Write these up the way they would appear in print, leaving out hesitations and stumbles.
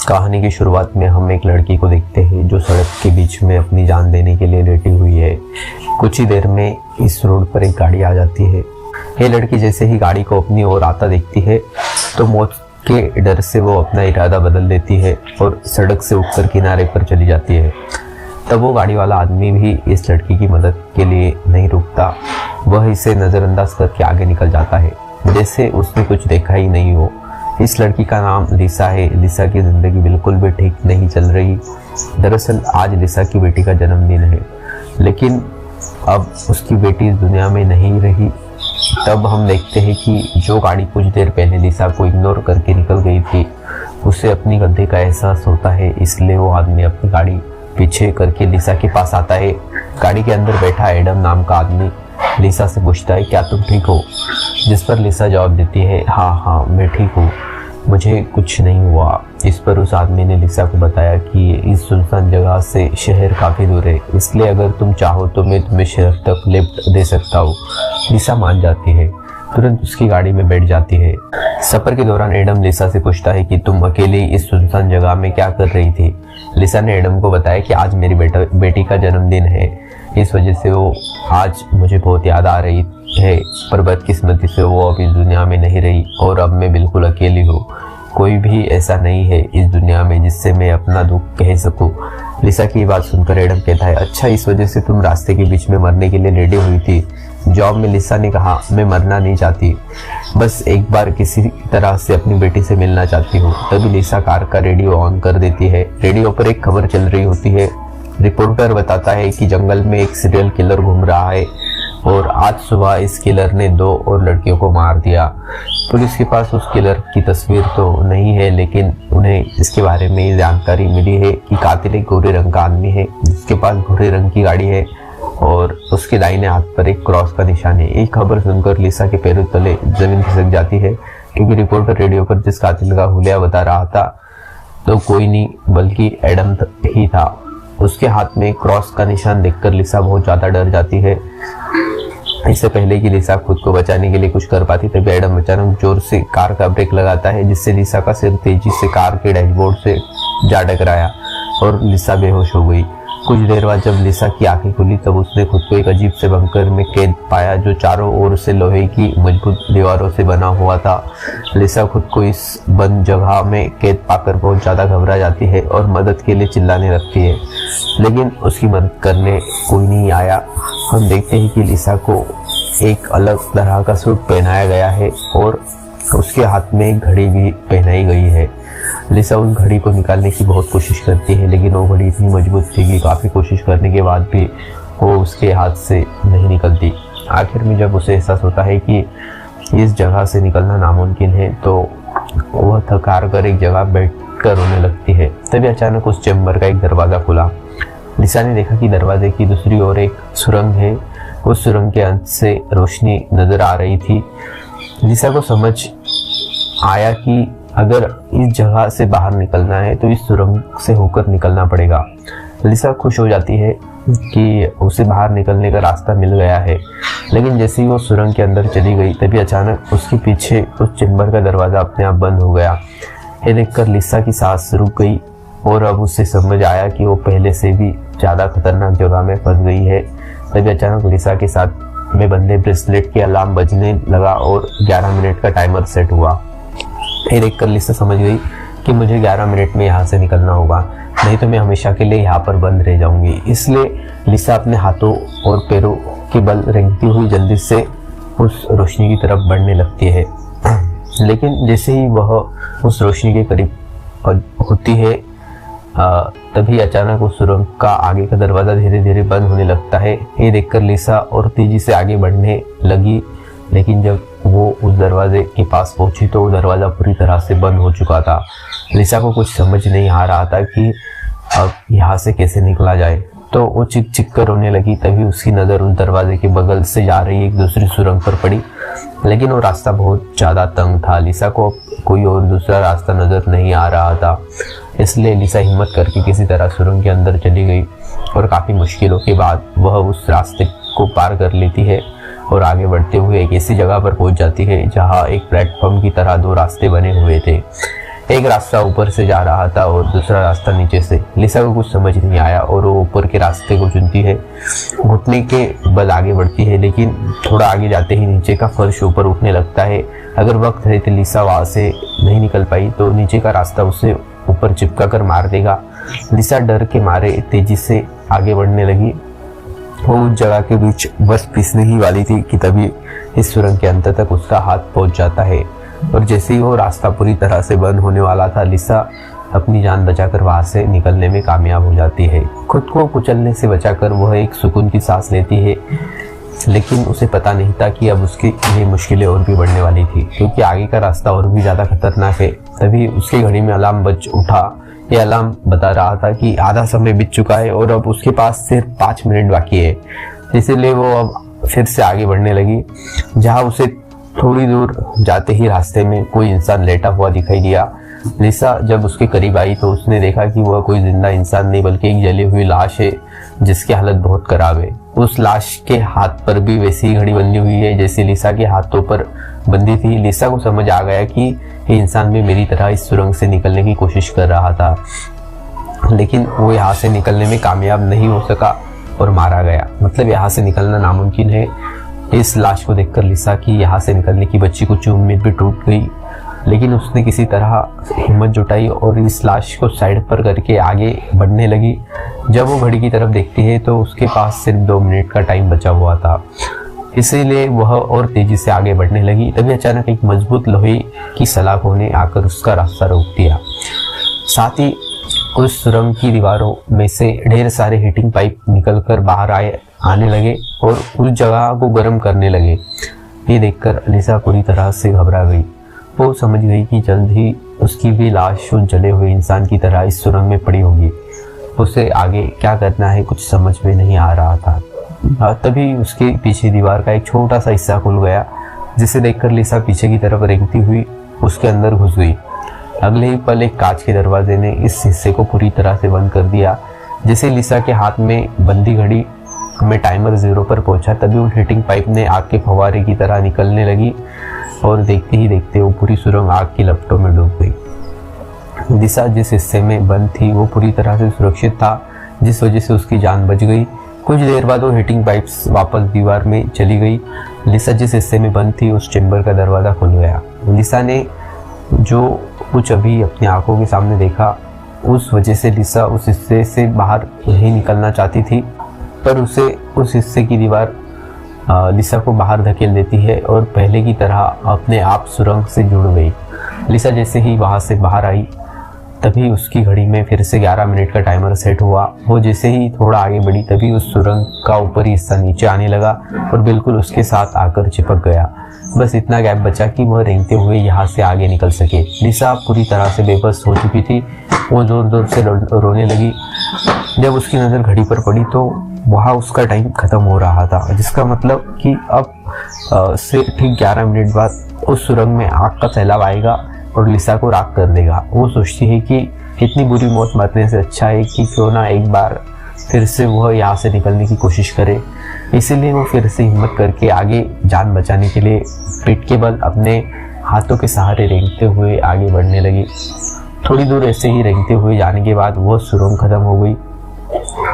कहानी की शुरुआत में हम एक लड़की को देखते हैं जो सड़क के बीच में अपनी जान देने के लिए लेटी हुई है। कुछ ही देर में इस रोड पर एक गाड़ी आ जाती है। ये लड़की जैसे ही गाड़ी को अपनी ओर आता देखती है तो मौत के डर से वो अपना इरादा बदल देती है और सड़क से उठकर किनारे पर चली जाती है। तब वो गाड़ी वाला आदमी भी इस लड़की की मदद के लिए नहीं रुकता, वह इसे नज़रअंदाज करके आगे निकल जाता है जैसे उसने कुछ देखा ही नहीं हो। इस लड़की का नाम लिसा है। लिसा की ज़िंदगी बिल्कुल भी ठीक नहीं चल रही। दरअसल आज लिसा की बेटी का जन्मदिन है, लेकिन अब उसकी बेटी इस दुनिया में नहीं रही। तब हम देखते हैं कि जो गाड़ी कुछ देर पहले लिसा को इग्नोर करके निकल गई थी, उसे अपनी गलती का एहसास होता है। इसलिए वो आदमी अपनी गाड़ी पीछे करके लिसा के पास आता है। गाड़ी के अंदर बैठा एडम नाम का आदमी लिसा से पूछता है, क्या तुम ठीक हो? जिस पर लिसा जवाब देती है, हाँ मैं ठीक हूँ, मुझे कुछ नहीं हुआ। इस पर उस आदमी ने लिसा को बताया कि इस सुनसान जगह से शहर काफ़ी दूर है, इसलिए अगर तुम चाहो तो मैं तुम्हें शहर तक लिफ्ट दे सकता हूँ। लिसा मान जाती है, तुरंत उसकी गाड़ी में बैठ जाती है। सफ़र के दौरान एडम लिसा से पूछता है कि तुम अकेली इस सुनसान जगह में क्या कर रही थी? लिसा ने एडम को बताया कि आज मेरी बेटी का जन्मदिन है, इस वजह से वो आज मुझे बहुत याद आ रही है, पर बदकिस्मती से वो अब इस दुनिया में नहीं रही और अब मैं बिल्कुल अकेली हूँ। कोई भी ऐसा नहीं है इस दुनिया में जिससे मैं अपना दुख कह सकूँ। लिसा की बात सुनकर एडम कहता है, अच्छा इस वजह से तुम रास्ते के बीच में मरने के लिए रेडी हुई थी? जॉब में लिसा ने कहा, मैं मरना नहीं चाहती, बस एक बार किसी तरह से अपनी बेटी से मिलना चाहती हूँ। तभी लिसा कार का रेडियो ऑन कर देती है। रेडियो पर एक खबर चल रही होती है। रिपोर्टर बताता है कि जंगल में एक सीरियल किलर घूम रहा है और आज सुबह इस किलर ने 2 और लड़कियों को मार दिया। पुलिस के पास उस किलर की तस्वीर तो नहीं है, लेकिन उन्हें इसके बारे में जानकारी मिली है कि कातिल एक गोरे रंग का आदमी है जिसके पास भूरे रंग की गाड़ी है और उसके दाहिने हाथ पर एक क्रॉस का निशान है। ये खबर सुनकर लिसा के पैरों तले जमीन खिसक जाती है, क्योंकि रिपोर्टर रेडियो पर जिस कातिल का हुलिया बता रहा था तो कोई नहीं बल्कि एडम ही था। उसके हाथ में क्रॉस का निशान देखकर लिसा बहुत ज़्यादा डर जाती है। इससे पहले कि लिसा खुद को बचाने के लिए कुछ कर पाती, तभी एडम अचानक जोर से कार का ब्रेक लगाता है, जिससे लिसा का सिर तेजी से कार के डैशबोर्ड से जा टकराया और लिसा बेहोश हो गई। कुछ देर बाद जब लिसा की आंखें खुली तब उसने खुद को एक अजीब से बंकर में कैद पाया जो चारों ओर से लोहे की मजबूत दीवारों से बना हुआ था। लिसा खुद को इस बंद जगह में कैद पाकर बहुत ज़्यादा घबरा जाती है और मदद के लिए चिल्लाने लगती है, लेकिन उसकी मदद करने कोई नहीं आया। हम देखते हैं कि लिसा को एक अलग तरह का सूट पहनाया गया है और उसके हाथ में एक घड़ी भी पहनाई गई है। लिसा उस घड़ी को निकालने की बहुत कोशिश करती है, लेकिन वो घड़ी इतनी मजबूत थी कि काफ़ी कोशिश करने के बाद भी वो उसके हाथ से नहीं निकलती। आखिर में जब उसे एहसास होता है कि इस जगह से निकलना नामुमकिन है तो वह थक हार कर एक जगह बैठकर रोने लगती है। तभी अचानक उस चैम्बर का एक दरवाज़ा खुला। लिसा ने देखा कि दरवाजे की दूसरी ओर एक सुरंग है। उस सुरंग के अंत से रोशनी नजर आ रही थी। लिसा को समझ आया कि अगर इस जगह से बाहर निकलना है तो इस सुरंग से होकर निकलना पड़ेगा। लिसा खुश हो जाती है कि उसे बाहर निकलने का रास्ता मिल गया है, लेकिन जैसे ही वो सुरंग के अंदर चली गई तभी अचानक उसके पीछे उस चैम्बर का दरवाज़ा अपने आप बंद हो गया। ये देखकर लिसा की सांस रुक गई और अब उसे समझ आया कि वो पहले से भी ज़्यादा खतरनाक जगह में फंस गई है। तभी अचानक लिसा के साथ में बंधे ब्रेसलेट के अलार्म बजने लगा और 11 मिनट का टाइमर सेट हुआ। ये देखकर लिसा समझ गई कि मुझे 11 मिनट में यहाँ से निकलना होगा, नहीं तो मैं हमेशा के लिए यहाँ पर बंद रह जाऊंगी। इसलिए लिसा अपने हाथों और पैरों के बल रेंगती हुई जल्दी से उस रोशनी की तरफ बढ़ने लगती है। लेकिन जैसे ही वह उस रोशनी के करीब होती है तभी अचानक उस सुरंग का आगे का दरवाज़ा धीरे धीरे बंद होने लगता है। ये देखकर लिसा और तेजी से आगे बढ़ने लगी, लेकिन जब वो उस दरवाजे के पास पहुंची तो वो दरवाज़ा पूरी तरह से बंद हो चुका था। लिसा को कुछ समझ नहीं आ रहा था कि अब यहाँ से कैसे निकला जाए, तो वो चिक चिक कर रोने लगी। तभी उसकी नज़र उस दरवाजे के बगल से जा रही एक दूसरी सुरंग पर पड़ी, लेकिन वो रास्ता बहुत ज़्यादा तंग था। लिसा को कोई और दूसरा रास्ता नज़र नहीं आ रहा था, इसलिए लिसा हिम्मत करके किसी तरह सुरंग के अंदर चली गई और काफ़ी मुश्किलों के बाद वह उस रास्ते को पार कर लेती है और आगे बढ़ते हुए एक ऐसी जगह पर पहुंच जाती है जहां एक प्लेटफॉर्म की तरह 2 रास्ते बने हुए थे। एक रास्ता ऊपर से जा रहा था और दूसरा रास्ता नीचे से। लिसा को कुछ समझ नहीं आया और वो ऊपर के रास्ते को चुनती है। घुटने के बल आगे बढ़ती है, लेकिन थोड़ा आगे जाते ही नीचे का फर्श ऊपर उठने लगता है। अगर वक्त रहते लिसा वहां से नहीं निकल पाई तो नीचे का रास्ता उसे ऊपर चिपका कर मार देगा। लिसा डर के मारे तेजी से आगे बढ़ने लगी। वो उस जगह के बीच बस पिसने ही वाली थी कि तभी इस सुरंग के अंत तक उसका हाथ पहुंच जाता है और जैसे ही वो रास्ता पूरी तरह से बंद होने वाला था, लिसा अपनी जान बचाकर वहां से निकलने में कामयाब हो जाती है। खुद को कुचलने से बचाकर वह एक सुकून की सांस लेती है, लेकिन उसे पता नहीं था कि अब उसके लिए मुश्किलें और भी बढ़ने वाली थी, क्योंकि आगे का रास्ता और भी ज्यादा खतरनाक है। तभी उसकी घड़ी में अलार्म बज उठा। यह अलार्म बता रहा था कि आधा समय बीत चुका है और अब उसके पास सिर्फ 5 मिनट बाकी है। इसीलिए वो अब फिर से आगे बढ़ने लगी। जहाँ उसे थोड़ी दूर जाते ही रास्ते में कोई इंसान लेटा हुआ दिखाई दिया। लिसा जब उसके करीब आई तो उसने देखा कि वह कोई जिंदा इंसान नहीं बल्कि एक जली हुई लाश है जिसकी हालत बहुत खराब है। उस लाश के हाथ पर भी वैसी ही घड़ी बंधी हुई है जैसी लिसा के हाथों पर बंधी थी। लिसा को समझ आ गया कि ये इंसान भी मेरी तरह इस सुरंग से निकलने की कोशिश कर रहा था, लेकिन वो यहाँ से निकलने में कामयाब नहीं हो सका और मारा गया। मतलब यहाँ से निकलना नामुमकिन है। इस लाश को देखकर लिसा की यहाँ से निकलने की बच्ची कुछ उम्मीद भी टूट गई, लेकिन उसने किसी तरह हिम्मत जुटाई और इस लाश को साइड पर करके आगे बढ़ने लगी। जब वो घड़ी की तरफ देखती है तो उसके पास सिर्फ 2 मिनट का टाइम बचा हुआ था, इसीलिए वह और तेजी से आगे बढ़ने लगी। तभी अचानक एक मजबूत लोहे की सलाखों ने आकर उसका रास्ता रोक दिया। साथ ही उस सुरंग की दीवारों में से ढेर सारे हीटिंग पाइप निकलकर बाहर आने लगे और उस जगह को गर्म करने लगे। ये देखकर लिसा पूरी तरह से घबरा गई। वो समझ गई कि जल्द ही उसकी भी लाश उस जले हुए इंसान की तरह इस सुरंग में पड़ी होगी। उसे आगे क्या करना है कुछ समझ में नहीं आ रहा था। तभी उसके पीछे दीवार का एक छोटा सा हिस्सा खुल गया, जिसे देखकर लिसा पीछे की तरफ रेंगती हुई उसके अंदर घुस गई। अगले ही पल एक कांच के दरवाजे ने इस हिस्से को पूरी तरह से बंद कर दिया। जैसे लिसा के हाथ में बंदी घड़ी में टाइमर 0 पर पहुंचा, तभी उन हीटिंग पाइप ने आग के फव्वारे की तरह निकलने लगी और देखते ही देखते वो पूरी सुरंग आग की लपटों में डूब गई। लिसा जिस हिस्से में बंद थी वो पूरी तरह से सुरक्षित था, जिस वजह से उसकी जान बच गई। कुछ देर बाद वो हीटिंग पाइप्स वापस दीवार में चली गई। लिसा जिस हिस्से में बंद थी उस चेंबर का दरवाज़ा खुल गया। लिसा ने जो कुछ अभी अपनी आंखों के सामने देखा उस वजह से लिसा उस हिस्से से बाहर नहीं निकलना चाहती थी, पर उसे उस हिस्से की दीवार लिसा को बाहर धकेल देती है और पहले की तरह अपने आप सुरंग से जुड़ गई। लिसा जैसे ही वहां से बाहर आई तभी उसकी घड़ी में फिर से 11 मिनट का टाइमर सेट हुआ। वो जैसे ही थोड़ा आगे बढ़ी तभी उस सुरंग का ऊपरी हिस्सा नीचे आने लगा और बिल्कुल उसके साथ आकर चिपक गया। बस इतना गैप बचा कि वह रेंगते हुए यहाँ से आगे निकल सके। लिसा पूरी तरह से बेबस हो चुकी थी। वो जोर जोर से रोने लगी। जब उसकी नज़र घड़ी पर पड़ी तो वहाँ उसका टाइम खत्म हो रहा था, जिसका मतलब कि अब से ठीक 11 मिनट बाद उस सुरंग में आग का सैलाब आएगा और लिसा को राख कर देगा। वो सोचती है कि इतनी बुरी मौत मरने से अच्छा है कि क्यों ना एक बार फिर से वह यहाँ से निकलने की कोशिश करे। इसीलिए वो फिर से हिम्मत करके आगे जान बचाने के लिए पीठ के बल अपने हाथों के सहारे रेंगते हुए आगे बढ़ने लगी। थोड़ी दूर ऐसे ही रेंगते हुए जाने के बाद वह सुरंग खत्म हो गई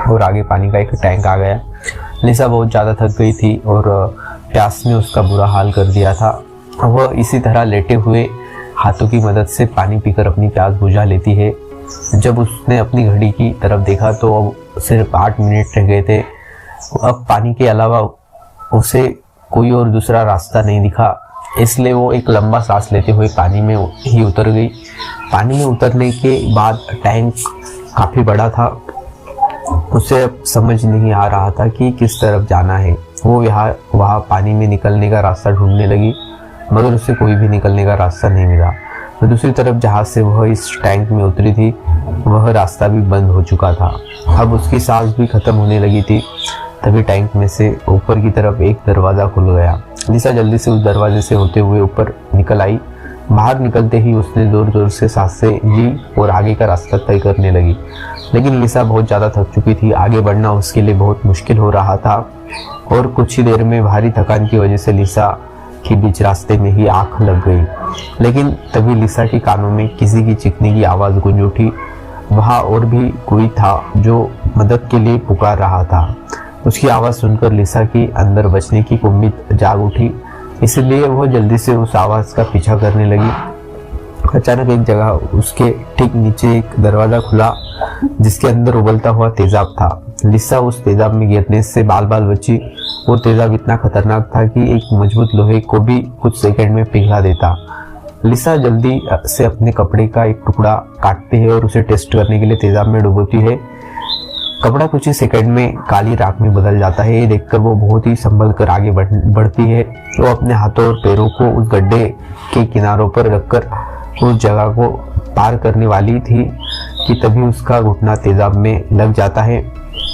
और आगे पानी का एक टैंक आ गया। लिसा बहुत ज़्यादा थक गई थी और प्यास ने उसका बुरा हाल कर दिया था। वह इसी तरह लेटे हुए हाथों की मदद से पानी पीकर अपनी प्यास बुझा लेती है। जब उसने अपनी घड़ी की तरफ देखा तो अब सिर्फ 8 मिनट रह गए थे। अब पानी के अलावा उसे कोई और दूसरा रास्ता नहीं दिखा, इसलिए वो एक लंबा सांस लेते हुए पानी में ही उतर गई। पानी में उतरने के बाद टैंक काफ़ी बड़ा था। उसे अब समझ नहीं आ रहा था कि किस तरफ जाना है। वो वहाँ पानी में निकलने का रास्ता ढूंढने लगी, मगर उसे कोई भी निकलने का रास्ता नहीं मिला। तो दूसरी तरफ जहाँ से वह इस टैंक में उतरी थी वह रास्ता भी बंद हो चुका था। अब उसकी सांस भी खत्म होने लगी थी। तभी टैंक में से ऊपर की तरफ एक दरवाज़ा खुल गया। लिसा जल्दी से उस दरवाजे से होते हुए ऊपर निकल आई। बाहर निकलते ही उसने जोर जोर से सांसें ली और आगे का रास्ता तय करने लगी। लेकिन लिसा बहुत ज़्यादा थक चुकी थी। आगे बढ़ना उसके लिए बहुत मुश्किल हो रहा था और कुछ ही देर में भारी थकान की वजह से लिसा कि बीच रास्ते में ही आंख लग गई। लेकिन तभी लिसा के कानों में किसी की चीखने की आवाज़ गूंज उठी। वहाँ और भी कोई था जो मदद के लिए पुकार रहा था। उसकी आवाज़ सुनकर लिसा की अंदर बचने की उम्मीद जाग उठी, इसलिए वह जल्दी से उस आवाज़ का पीछा करने लगी। अचानक एक जगह उसके ठीक नीचे एक दरवाज़ा खुला जिसके अंदर उबलता हुआ तेजाब था। लिसा उस तेजाब में गिरने से बाल बाल बची। वो तेजाब इतना खतरनाक था कि एक मजबूत लोहे को भी कुछ सेकंड में पिघला देता। लिसा जल्दी से अपने कपड़े का एक टुकड़ा काटती है और उसे टेस्ट करने के लिए तेजाब में डुबोती है। कपड़ा कुछ ही सेकंड में काली राख में बदल जाता है। ये देखकर वो बहुत ही संभल कर आगे बढ़ती है। वो अपने हाथों और पैरों को उस गड्ढे के किनारों पर रखकर उस जगह को पार करने वाली थी कि तभी उसका घुटना तेजाब में लग जाता है,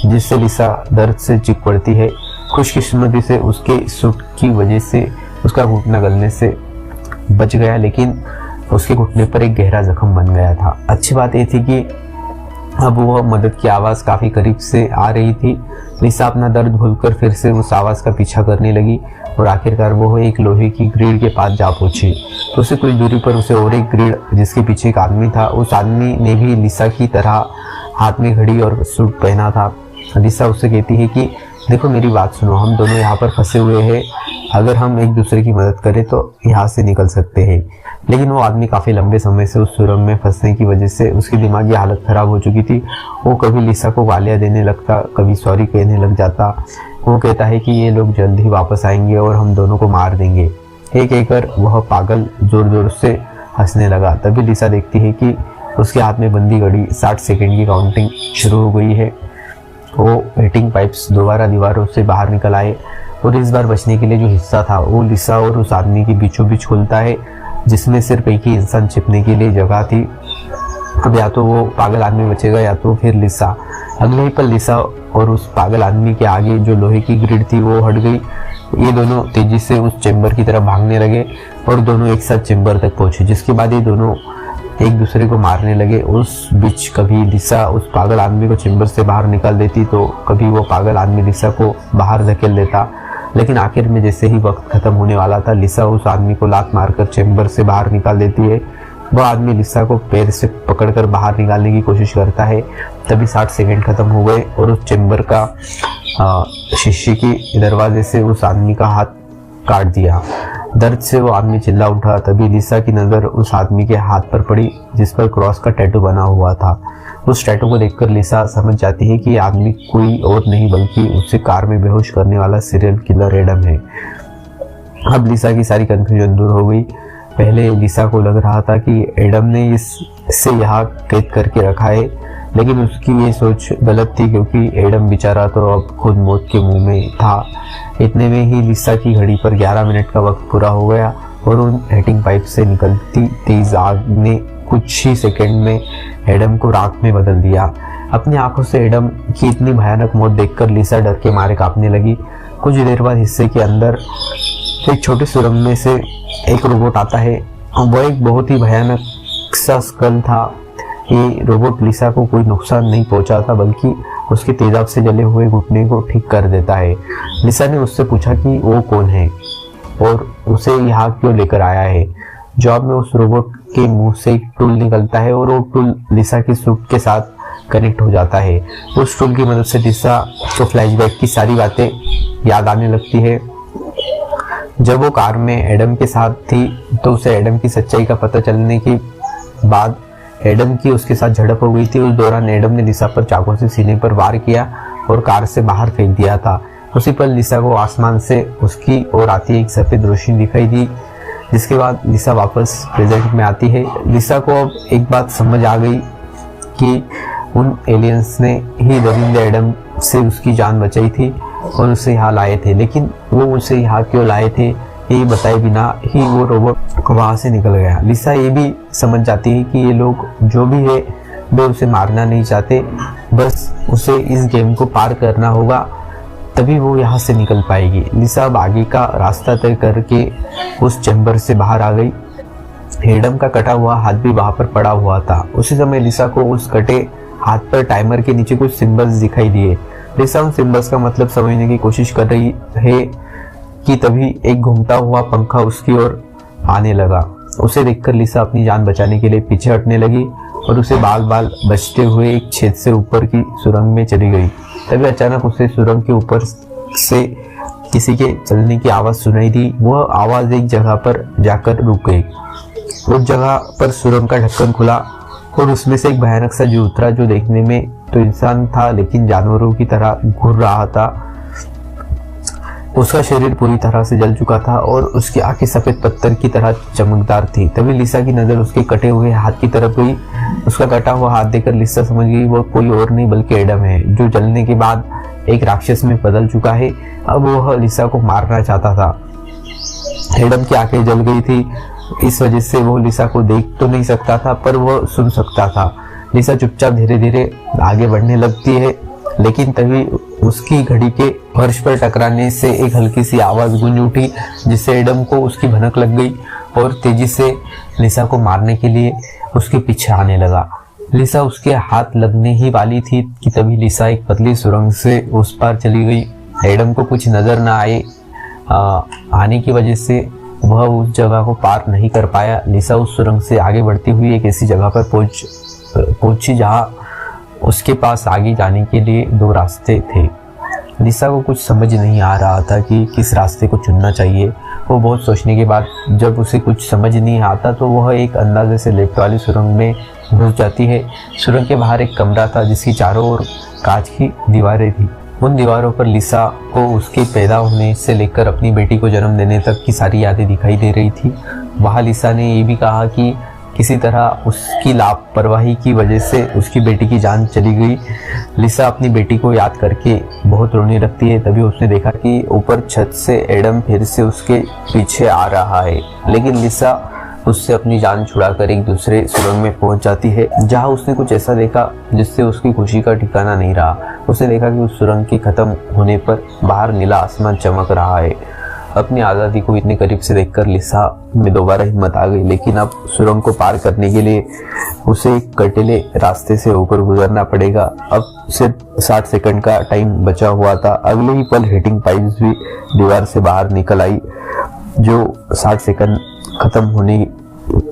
जिससे लिसा दर्द से चीख पड़ती है। खुशकिस्मती से उसके सूट की वजह से उसका घुटना गलने से बच गया, लेकिन उसके घुटने पर एक गहरा जख्म बन गया था। अच्छी बात यह थी कि अब वह मदद की आवाज़ काफ़ी करीब से आ रही थी। लिसा अपना दर्द भूलकर फिर से उस आवाज़ का पीछा करने लगी और आखिरकार वो एक लोहे की ग्रिल के पास जा पहुंची। तो उससे कुछ दूरी पर उसे और एक ग्रिल जिसके पीछे एक आदमी था। उस आदमी ने भी लिसा की तरह हाथ में घड़ी और सूट पहना था। लिसा उससे कहती है कि देखो मेरी बात सुनो, हम दोनों यहाँ पर फंसे हुए हैं, अगर हम एक दूसरे की मदद करें तो यहाँ से निकल सकते हैं। लेकिन वो आदमी काफ़ी लंबे समय से उस सुरंग में फंसने की वजह से उसकी दिमागी हालत ख़राब हो चुकी थी। वो कभी लिसा को गालियाँ देने लगता, कभी सॉरी कहने लग जाता। वो कहता है कि ये लोग जल्द ही वापस आएंगे और हम दोनों को मार देंगे। एक कहकर वह पागल जोर जोर से हंसने लगा। तभी लिसा देखती है कि उसके हाथ में बंदी घड़ी 60 सेकंड की काउंटिंग शुरू हो गई है। वो हीटिंग पाइप्स दोबारा दीवारों से बाहर निकल आए और इस बार बचने के लिए जो हिस्सा था वो लिसा और उस आदमी के बीचों बीच खुलता है, जिसमें सिर्फ एक ही इंसान छिपने के लिए जगह थी। अब या तो वो पागल आदमी बचेगा या तो फिर लिसा। अगले ही पल लिसा और उस पागल आदमी के आगे जो लोहे की ग्रिड थी वो हट गई। ये दोनों तेजी से उस चेंबर की तरफ भागने लगे और दोनों एक साथ चेंबर तक पहुंचे, जिसके बाद ये दोनों एक दूसरे को मारने लगे। उस बीच कभी लिसा उस पागल आदमी को चेंबर से बाहर निकाल देती तो कभी वो पागल आदमी लिसा को बाहर धकेल देता। लेकिन आखिर में जैसे ही वक्त खत्म होने वाला था, लिसा उस आदमी को लात मारकर चेंबर से बाहर निकाल देती है। वह आदमी लिसा को पैर से पकड़कर बाहर निकालने की कोशिश करता है। तभी 60 सेकंड खत्म हो गए और उस चेंबर का शीशे के दरवाजे से उस आदमी का हाथ काट दिया। दर्द से वो आदमी चिल्ला उठा। तभी लिसा की नज़र उस आदमी के हाथ पर पड़ी जिस पर क्रॉस का टैटू बना हुआ था। उस टैटू को देखकर लिसा समझ जाती है कि ये आदमी कोई और नहीं बल्कि उसे कार में बेहोश करने वाला सीरियल किलर एडम है। अब लिसा की सारी कंफ्यूजन दूर हो गई। पहले लिसा को लग रहा था कि एडम ने इससे यहाँ कैद करके रखा है, लेकिन उसकी ये सोच गलत थी क्योंकि एडम बेचारा तो अब खुद मौत के मुंह में था। इतने में ही लिसा की घड़ी पर 11 मिनट का वक्त पूरा हो गया और उन हीटिंग पाइप से निकलती तेज आग ने कुछ ही सेकंड में एडम को राख में बदल दिया। अपनी आंखों से एडम की इतनी भयानक मौत देखकर लिसा डर के मारे कांपने लगी। कुछ देर बाद हिस्से के अंदर एक छोटी सुरंग में से एक रोबोट आता है। वह एक बहुत ही भयानक सा स्कल था। ये रोबोट लिसा को कोई नुकसान नहीं पहुंचाता बल्कि उसके तेजाब से जले हुए घुटने को ठीक कर देता है। लिसा ने उससे पूछा कि वो कौन है और उसे यहाँ क्यों लेकर आया है। जवाब में उस रोबोट के मुंह से एक टूल निकलता है और वो टूल लिसा की सूट के साथ कनेक्ट हो जाता है। उस टूल की मदद से लिसा को फ्लैशबैक की सारी बातें याद आने लगती है। जब वो कार में एडम के साथ थी तो उसे एडम की सच्चाई का पता चलने के बाद एडम की उसके साथ झड़प हो गई थी। उस दौरान एडम ने लिसा पर चाकू से सीने पर वार किया और कार से बाहर फेंक दिया था। उसी पर लिसा को आसमान से उसकी ओर आती एक सफेद रोशनी दिखाई दी, जिसके बाद लिसा वापस प्रेजेंट में आती है। लिसा को अब एक बात समझ आ गई कि उन एलियंस ने ही दरिंदे एडम से उसकी जान बचाई थी और उसे यहाँ लाए थे, लेकिन वो उसे यहाँ क्यों लाए थे ये बताए बिना ही वो रोबोट वहाँ से निकल गया। लिसा ये भी समझ जाती है कि ये लोग जो भी है वे उसे मारना नहीं चाहते, बस उसे इस गेम को पार करना होगा तभी वो यहाँ से निकल पाएगी। लिसा अब आगे का रास्ता तय करके उस चैम्बर से बाहर आ गई। एडम का कटा हुआ हाथ भी वहाँ पर पड़ा हुआ था। उसी समय लिसा को उस कटे हाथ पर टाइमर के नीचे कुछ सिंबल्स दिखाई दिए। लिसा उन सिंबल्स का मतलब समझने की कोशिश कर रही है। कि तभी एक घूमता हुआ पंखा उसकी ओर आने लगा। उसे देखकर लिसा अपनी जान बचाने के लिए पीछे हटने लगी और उसे बाल बाल बचते हुए एक छेद से ऊपर की सुरंग में चली गई। तभी अचानक उसे सुरंग के ऊपर से किसी के चलने की आवाज सुनाई दी। वह आवाज एक जगह पर जाकर रुक गई। उस जगह पर सुरंग का ढक्कन खुला और उसमें से एक भयानक सा जीव उतरा, जो देखने में तो इंसान था लेकिन जानवरों की तरह घूर रहा था। उसका शरीर पूरी तरह से जल चुका था और उसकी आंखें सफेद पत्थर की तरह चमकदार थी। तभी लिसा की नजर उसके कटे हुए हाथ की तरफ गई। उसका कटा हुआ हाथ देखकर लिसा समझ गई वह कोई और नहीं बल्कि एडम है, जो जलने के बाद एक राक्षस में बदल चुका है। अब वह लिसा को मारना चाहता था। एडम की आंखें जल गई थी, इस वजह से वो लिसा को देख तो नहीं सकता था पर वह सुन सकता था। लिसा चुपचाप धीरे धीरे आगे बढ़ने लगती है, लेकिन तभी उसकी घड़ी के फर्श पर टकराने से एक हल्की सी आवाज गूंज उठी, जिससे एडम को उसकी भनक लग गई और तेजी से लिसा को मारने के लिए उसके पीछे आने लगा। लिसा उसके हाथ लगने ही वाली थी कि तभी लिसा एक पतली सुरंग से उस पार चली गई। एडम को कुछ नजर न आने की वजह से वह उस जगह को पार नहीं कर पाया। लिसा उस सुरंग से आगे बढ़ती हुई एक ऐसी जगह पर पहुंची जहां उसके पास आगे जाने के लिए दो रास्ते थे। लिसा को कुछ समझ नहीं आ रहा था कि किस रास्ते को चुनना चाहिए। वो बहुत सोचने के बाद जब उसे कुछ समझ नहीं आता तो वह एक अंदाजे से लेफ्ट वाली सुरंग में घुस जाती है। सुरंग के बाहर एक कमरा था जिसकी चारों ओर कांच की दीवारें थी। उन दीवारों पर लिसा को उसके पैदा होने से लेकर अपनी बेटी को जन्म देने तक की सारी यादें दिखाई दे रही थी। वहाँ लिसा ने ये भी कहा कि किसी तरह उसकी लापरवाही की वजह से उसकी बेटी की जान चली गई। लिसा अपनी बेटी को याद करके बहुत रोने लगती है। तभी उसने देखा कि ऊपर छत से एडम फिर से उसके पीछे आ रहा है, लेकिन लिसा उससे अपनी जान छुड़ाकर एक दूसरे सुरंग में पहुंच जाती है, जहां उसने कुछ ऐसा देखा जिससे उसकी खुशी का ठिकाना नहीं रहा। उसने देखा कि उस सुरंग के खत्म होने पर बाहर नीला आसमान चमक रहा है। अपनी आज़ादी को इतने करीब से देखकर लिसा में दोबारा हिम्मत आ गई, लेकिन अब सुरंग को पार करने के लिए उसे एक कटीले रास्ते से होकर गुजरना पड़ेगा। अब सिर्फ 60 सेकंड का टाइम बचा हुआ था। अगले ही पल हीटिंग पाइप्स भी दीवार से बाहर निकल आई, जो 60 सेकंड खत्म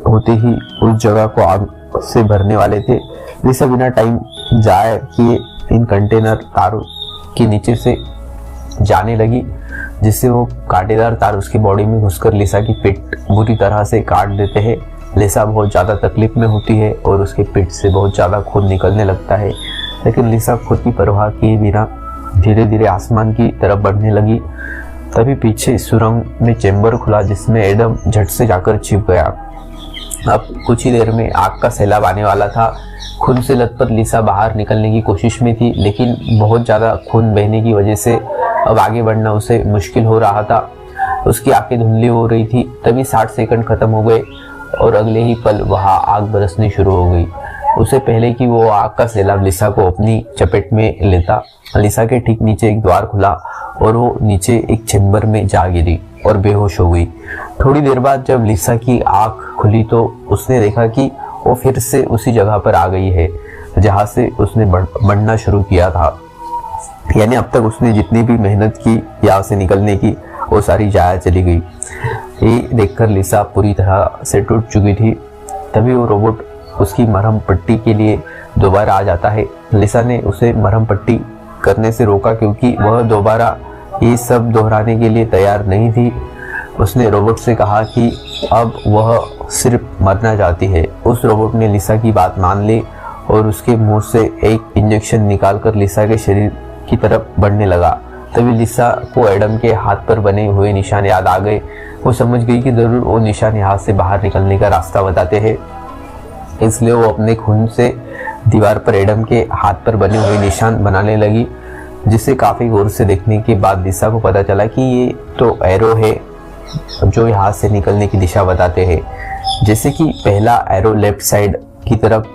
होते ही उस जगह को आग से भरने वाले थे। लिसा बिना टाइम जाए किए इन कंटेनर तारों के नीचे से जाने लगी, जिससे वो कांटेदार तार उसकी बॉडी में घुसकर लिसा की पीठ बुरी तरह से काट देते हैं। लिसा बहुत ज़्यादा तकलीफ में होती है और उसके पीठ से बहुत ज़्यादा खून निकलने लगता है, लेकिन लिसा खुद की परवाह किए बिना धीरे धीरे आसमान की तरफ बढ़ने लगी। तभी पीछे सुरंग में चेंबर खुला, जिसमें एडम झट से जाकर छिप गया। अब कुछ ही देर में आग का सैलाब आने वाला था। खून से लथपथ लिसा बाहर निकलने की कोशिश में थी, लेकिन बहुत ज़्यादा खून बहने की वजह से अब आगे बढ़ना उसे मुश्किल हो रहा था। उसकी आंखें धुंधली हो रही थी। तभी 60 सेकंड खत्म हो गए और अगले ही पल वहाँ आग बरसनी शुरू हो गई। उससे पहले कि वो आग का सैलाब लिसा को अपनी चपेट में लेता, लिसा के ठीक नीचे एक द्वार खुला और वो नीचे एक चेंबर में जा गिरी और बेहोश हो गई। थोड़ी देर बाद जब लिसा की आंख खुली तो उसने देखा कि वो फिर से उसी जगह पर आ गई है जहाँ से उसने बढ़ना शुरू किया था। यानी अब तक उसने जितनी भी मेहनत की यहाँ से निकलने की, वो सारी जाया चली गई। ये देखकर लिसा पूरी तरह से टूट चुकी थी। तभी वो रोबोट उसकी मरहम पट्टी के लिए दोबारा आ जाता है। लिसा ने उसे मरहम पट्टी करने से रोका, क्योंकि वह दोबारा ये सब दोहराने के लिए तैयार नहीं थी। उसने रोबोट से कहा कि अब वह सिर्फ मरना चाहती है। उस रोबोट ने लिसा की बात मान ली और उसके मुंह से एक इंजेक्शन निकालकर लिसा के शरीर की तरफ बढ़ने लगा। तभी लिसा को एडम के हाथ पर बने हुए निशान याद आ गए। वो समझ गई कि जरूर वो निशान यहाँ से बाहर निकलने का रास्ता बताते हैं, इसलिए वो अपने खून से दीवार पर एडम के हाथ पर बने हुए निशान बनाने लगी, जिसे काफी गौर से देखने के बाद लिसा को पता चला कि ये तो एरो है जो यहाँ से निकलने की दिशा बताते हैं। जैसे कि पहला एरो लेफ्ट साइड की तरफ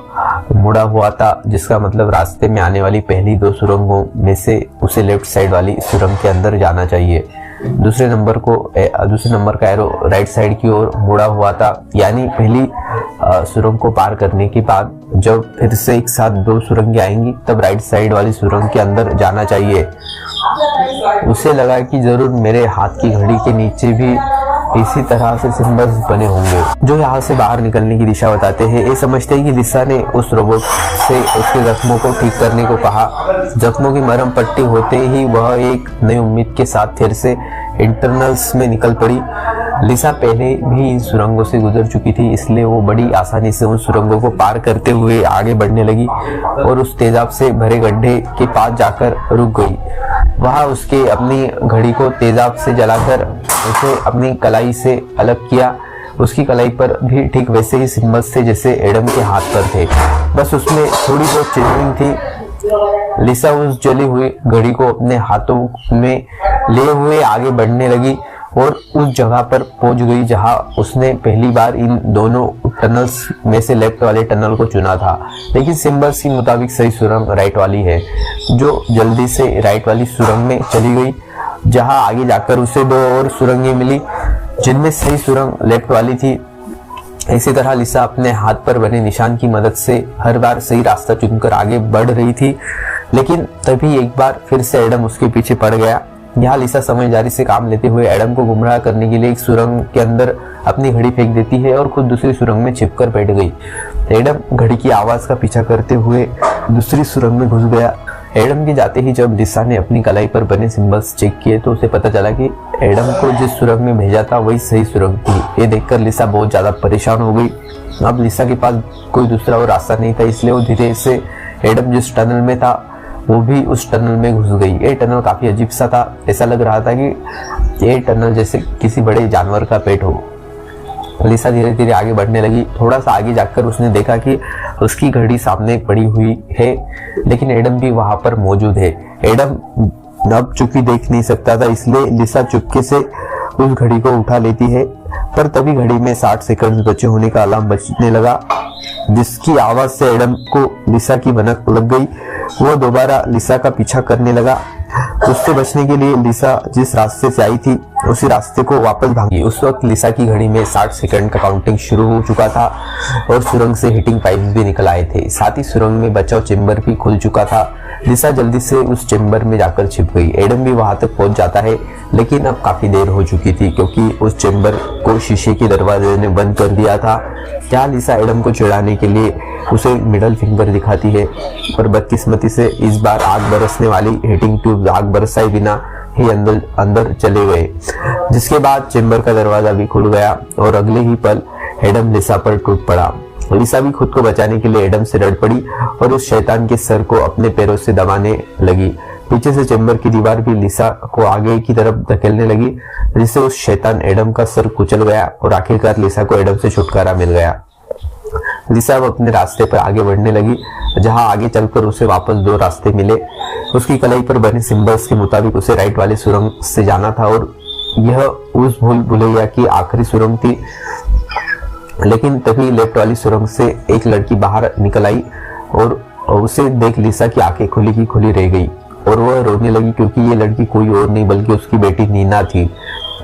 मुड़ा हुआ था, जिसका मतलब रास्ते में आने वाली पहली 2 सुरंगों में से उसे लेफ्ट साइड वाली सुरंग के अंदर जाना चाहिए। दूसरे नंबर का एरो राइट साइड की ओर मुड़ा हुआ था, यानी पहली सुरंग को पार करने के बाद जब फिर से एक साथ 2 सुरंगें आएंगी तब राइट साइड वाली सुरंग के अंदर जाना चाहिए। उसे लगा कि जरूर मेरे हाथ की घड़ी के नीचे भी इसी तरह से सिंबल्स बने होंगे जो यहाँ से बाहर निकलने की दिशा बताते हैं। ये समझते हैं कि लिसा ने उस रोबोट से उसके जख्मों को ठीक करने को कहा। जख्मों की मरहम पट्टी होते ही वह एक नई उम्मीद के साथ फिर से इंटरनल्स में निकल पड़ी। लिसा पहले भी इन सुरंगों से गुजर चुकी थी, इसलिए वो बड़ी आसानी से उन सुरंगों को पार करते हुए आगे बढ़ने लगी और उस तेजाब से भरे गड्ढे के पास जाकर रुक गई। वहां उसके अपनी घड़ी को तेजाब से जलाकर उसे अपनी कलाई से अलग किया। उसकी कलाई पर भी ठीक वैसे ही सिंबल्स थे जैसे एडम के हाथ पर थे, बस उसमें थोड़ी बहुत चेंजिंग थी। लिसा उस जली हुई घड़ी को अपने हाथों में लिए हुए आगे बढ़ने लगी और उस जगह पर पहुंच गई जहां उसने पहली बार इन दोनों टनल्स में से लेफ्ट वाले टनल को चुना था। लेकिन सिंबल्स के मुताबिक सही सुरंग राइट वाली है, जो जल्दी से राइट वाली सुरंग में चली गई। जहां आगे जाकर उसे दो और सुरंगें मिली जिनमें सही सुरंग लेफ्ट वाली थी। इसी तरह लिसा अपने हाथ पर बने निशान की मदद से हर बार सही रास्ता चुनकर आगे बढ़ रही थी, लेकिन तभी एक बार फिर से एडम उसके पीछे पड़ गया। यहाँ लिसा समझदारी से काम लेते हुए एडम को गुमराह करने के लिए एक सुरंग के अंदर अपनी घड़ी फेंक देती है और खुद दूसरी सुरंग में छिपकर बैठ गई। एडम घड़ी की आवाज का पीछा करते हुए दूसरी सुरंग में घुस गया। एडम के जाते ही जब लिसा ने अपनी कलाई पर बने सिंबल्स चेक किए तो उसे पता चला कि एडम को जिस सुरंग में भेजा था वही सही सुरंग थी। ये देखकर लिसा बहुत ज्यादा परेशान हो गई। अब लिसा के पास कोई दूसरा और रास्ता नहीं था, इसलिए वो धीरे से एडम जिस टनल में था वो भी उस टनल में घुस गई। ये टनल काफी अजीब सा था, ऐसा लग रहा था कि ये टनल जैसे किसी बड़े जानवर का पेट हो। लिसा धीरे धीरे आगे बढ़ने लगी। थोड़ा सा आगे जाकर उसने देखा कि उसकी घड़ी सामने पड़ी हुई है, लेकिन एडम भी वहां पर मौजूद है। एडम अब चुकी देख नहीं सकता था, इसलिए लिसा चुपके से उस घड़ी को उठा लेती है, पर तभी घड़ी में 60 सेकंड बचे होने का अलार्म बजने लगा, जिसकी आवाज से एडम को लिसा की भनक लग गई। वो दोबारा लिसा का पीछा करने लगा। उससे बचने के लिए लिसा जिस रास्ते से आई थी उसी रास्ते को वापस भागी। उस वक्त लिसा की घड़ी में 60 सेकंड का काउंटिंग शुरू हो चुका था और सुरंग से हीटिंग पाइप्स भी निकल आए थे। साथ ही सुरंग में बचाव चेंबर भी खुल चुका था। लिसा जल्दी से उस चेंबर में जाकर छिप गई। एडम भी वहां तक पहुंच जाता है, लेकिन अब काफी देर हो चुकी थी क्योंकि उस चेंबर को शीशे के दरवाजे ने बंद कर दिया था। क्या लिसा एडम को चिढ़ाने के लिए उसे मिडल फिंगर दिखाती है, पर बदकिस्मती से इस बार आग बरसने वाली हीटिंग ट्यूब आग बरसाए बिना ही अंदर चले गए, जिसके बाद चेंबर का दरवाजा भी खुल गया और अगले ही पल एडम लिसा पर टूट पड़ा। लिसा भी खुद को बचाने के लिए एडम से लड़ पड़ी और उस शैतान के सर को अपने पैरों से दबाने लगी। पीछे से चेंबर की दीवार भी लिसा को आगे की तरफ धकेलने लगी, जिससे उस शैतान एडम का सर कुचल गया और आखिरकार लिसा को एडम से छुटकारा मिल गया। लिसा अपने रास्ते पर आगे बढ़ने लगी, जहां आगे चलकर उसे वापस 2 रास्ते मिले। उसकी कलाई पर बने सिंबल्स के मुताबिक उसे राइट वाली सुरंग से जाना था और यह उस भूल भुलैया की आखिरी सुरंग थी। लेकिन तभी लेफ्ट वाली सुरंग से एक लड़की बाहर निकल आई और उसे देख लिसा की आंखें खुली की खुली रह गई और वह रोने लगी, क्योंकि ये लड़की कोई और नहीं बल्कि उसकी बेटी नीना थी।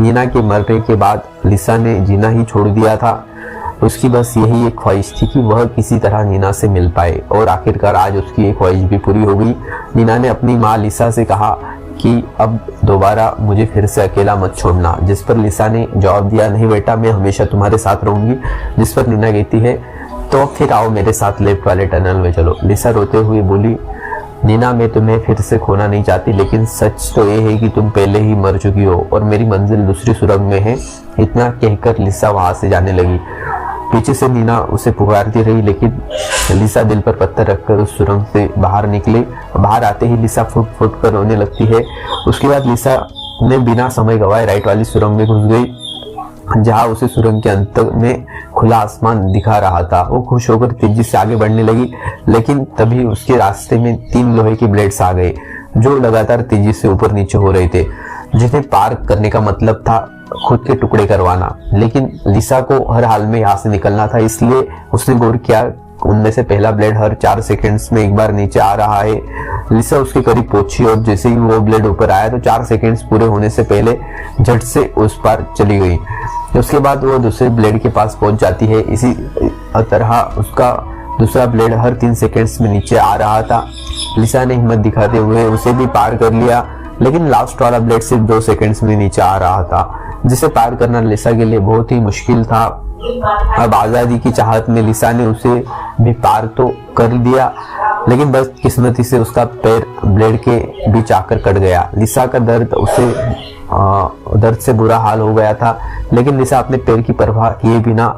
नीना के मरने के बाद लिसा ने जीना ही छोड़ दिया था। उसकी बस यही एक ख्वाहिश थी कि वह किसी तरह नीना से मिल पाए, और आखिरकार आज उसकी एक ख्वाहिश भी पूरी हो गई। नीना ने अपनी माँ लिसा से कहा कि अब दोबारा मुझे फिर से अकेला मत छोड़ना, जिस पर लिसा ने जवाब दिया, नहीं बेटा, मैं हमेशा तुम्हारे साथ रहूंगी। जिस पर नीना कहती है, तो फिर आओ मेरे साथ लेफ्ट वाले टनल में चलो। लिसा रोते हुए बोली, नीना, मैं तुम्हें फिर से खोना नहीं चाहती, लेकिन सच तो ये है कि तुम पहले ही मर चुकी हो और मेरी मंजिल दूसरी सुरंग में है। इतना कहकर लिसा वहां से जाने लगी। पीछे से नीना उसे पुकारती रही, लेकिन लिसा दिल पर पत्थर रखकर उस सुरंग से बाहर निकली। बाहर आते ही लिसा फुट फुट कर रोने लगती है। उसके बाद लिसा ने बिना समय गवाए राइट वाली सुरंग में घुस गई, जहां उसे सुरंग के अंत में खुला आसमान दिखा रहा था। वो खुश होकर तेजी से आगे बढ़ने लगी, लेकिन तभी उसके रास्ते में 3 लोहे के ब्लेड्स आ गए, जो लगातार तेजी से ऊपर नीचे हो रहे थे, जिन्हें पार करने का मतलब था खुद के टुकड़े करवाना। लेकिन लिसा को हर हाल में यहाँ से निकलना था, इसलिए उसने गौर किया उनमें से पहला ब्लेड हर 4 सेकंड्स में एक बार नीचे आ रहा है। लिसा उसके करीब पहुंची और जैसे ही वो ब्लेड ऊपर आया तो 4 सेकंड्स पूरे होने से पहले झट से उस पार चली गई। उसके बाद वो दूसरे ब्लेड के पास पहुंच जाती है। इसी तरह उसका दूसरा ब्लेड हर 3 सेकंड्स में नीचे आ रहा था। लिसा ने हिम्मत दिखाते हुए उसे भी पार कर लिया, लेकिन लास्ट वाला ब्लेड सिर्फ 2 सेकंड्स में नीचे आ रहा था, जिसे पार करना लिसा के लिए बहुत ही मुश्किल था। अब आजादी की चाहत में लिसा ने उसे भी पार तो कर दिया, लेकिन बदकिस्मती से उसका पैर ब्लेड के बीच आकर कट गया। लिसा का दर्द से बुरा हाल हो गया था, लेकिन लिसा अपने पैर की परवाह किए बिना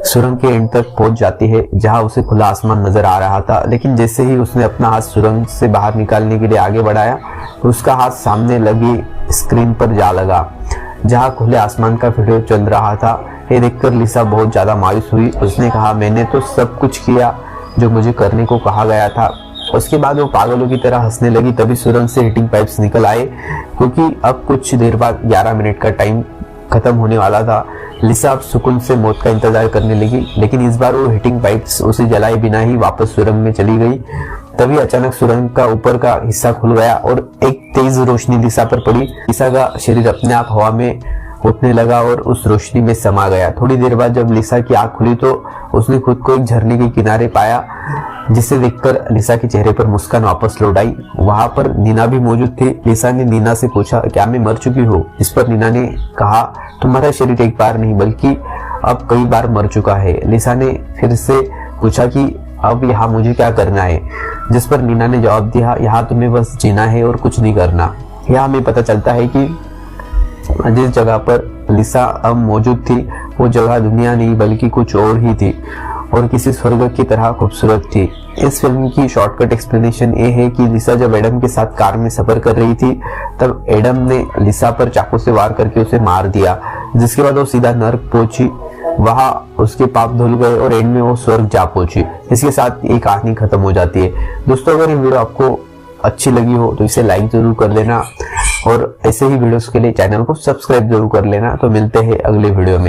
सुरंग के एंड तक पहुंच जाती है, जहां उसे खुला आसमान नजर आ रहा था। लेकिन जैसे ही उसने अपना हाथ सुरंग से बाहर निकालने के लिए आगे बढ़ाया, उसका हाथ सामने लगी स्क्रीन पर जा लगा, जहां खुले आसमान का वीडियो चल रहा था। ये देखकर लिसा बहुत ज्यादा मायूस हुई। उसने कहा, मैंने तो सब कुछ किया जो मुझे करने को कहा गया था। उसके बाद वो पागलों की तरह हंसने लगी। तभी सुरंग से हीटिंग पाइप्स निकल आए, क्योंकि अब कुछ देर बाद 11 मिनट का टाइम खत्म होने वाला था। लिसा अब सुकून से मौत का इंतजार करने लगी, लेकिन इस बार वो हीटिंग पाइप्स उसे जलाए बिना ही वापस सुरंग में चली गई। तभी अचानक सुरंग का ऊपर का हिस्सा खुल गया और एक तेज रोशनी लिसा पर पड़ी। लिसा का शरीर अपने आप हवा में उठने लगा और उस रोशनी में समा गया। थोड़ी देर बाद जब लिसा की आंख खुली तो उसने खुद को एक झरने के किनारे पाया, जिसे देखकर लिसा के चेहरे पर मुस्कान वापस लौट आई। वहां पर नीना भी मौजूद थी। लिसा ने नीना से पूछा, क्या मैं मर चुकी हूँ? इस पर नीना ने कहा, तुम्हारा शरीर एक बार नहीं बल्कि अब कई बार मर चुका है। लिसा ने फिर से पूछा कि अब यहाँ मुझे क्या करना है? जिस पर नीना ने जवाब दिया, यहाँ तुम्हें बस जीना है और कुछ नहीं करना। यहाँ हमें पता चलता है कि जिस जगह पर लिसा अब मौजूद थी वो जगह दुनिया नहीं बल्कि कुछ और ही थी और किसी स्वर्ग की तरह खूबसूरत थी। इस फिल्म की शॉर्टकट एक्सप्लेनेशन ये है कि लिसा जब एडम के साथ कार में सफर कर रही थी, तब एडम ने लिसा पर चाकू से वार करके उसे मार दिया, जिसके बाद वो सीधा नर्क पहुंची। वहां उसके पाप धुल गए और एंड में वो स्वर्ग जा पहुंची। इसके साथ ये कहानी खत्म हो जाती है। दोस्तों, अगर ये वीडियो आपको अच्छी लगी हो तो इसे लाइक जरूर कर लेना और ऐसे ही वीडियोस के लिए चैनल को सब्सक्राइब जरूर कर लेना। तो मिलते हैं अगले वीडियो में।